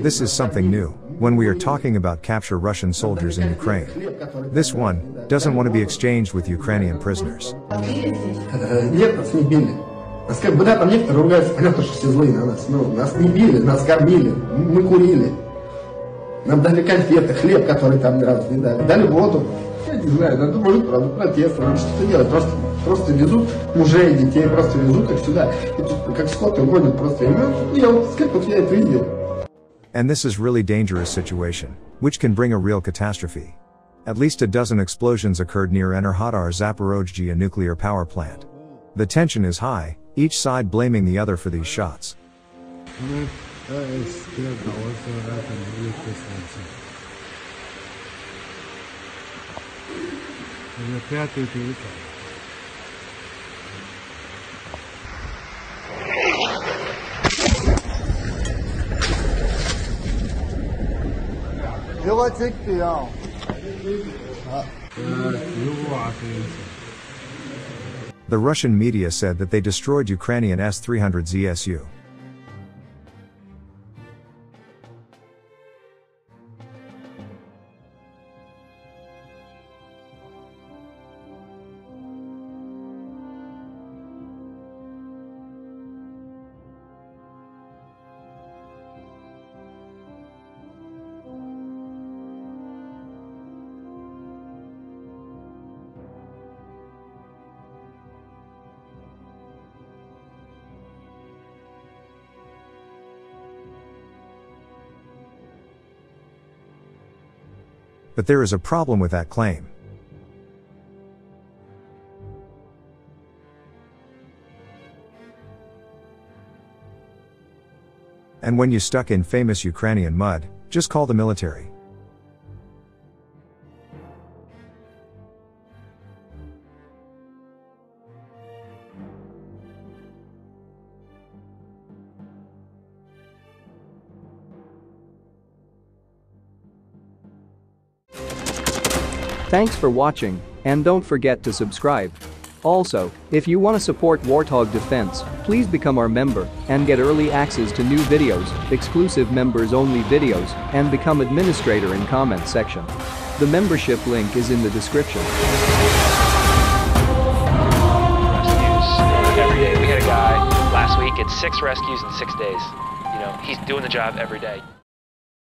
This is something new when we are talking about capture Russian soldiers in Ukraine. This one doesn't want to be exchanged with Ukrainian prisoners. Нас как бы, да, там некоторые ругаются, понятно, что все злые на нас, но нас не били, нас кормили, мы курили. Нам дали конфеты, хлеб, который там раз не дали, дали воду. Я не знаю, надо, может, правда, протест, надо что-то делать. Просто везут мужей, детей, просто везут их сюда. И тут как скоты гонят просто. И я вот, как вот я это видел. And this is really dangerous situation, which can bring a real catastrophe. At least a dozen explosions occurred near Enerhodar Zaporozhye nuclear power plant. The tension is high, each side blaming the other for these shots. The Russian media said that they destroyed Ukrainian S-300 ZSU. But there is a problem with that claim. And when you're stuck in famous Ukrainian mud, just call the military. Thanks for watching, and don't forget to subscribe. Also, if you want to support Warthog Defense, please become our member and get early access to new videos, exclusive members-only videos, and become administrator in comment section. The membership link is in the description. Rescues every day. We had a guy last week at 6 rescues in 6 days. You know, he's doing the job every day.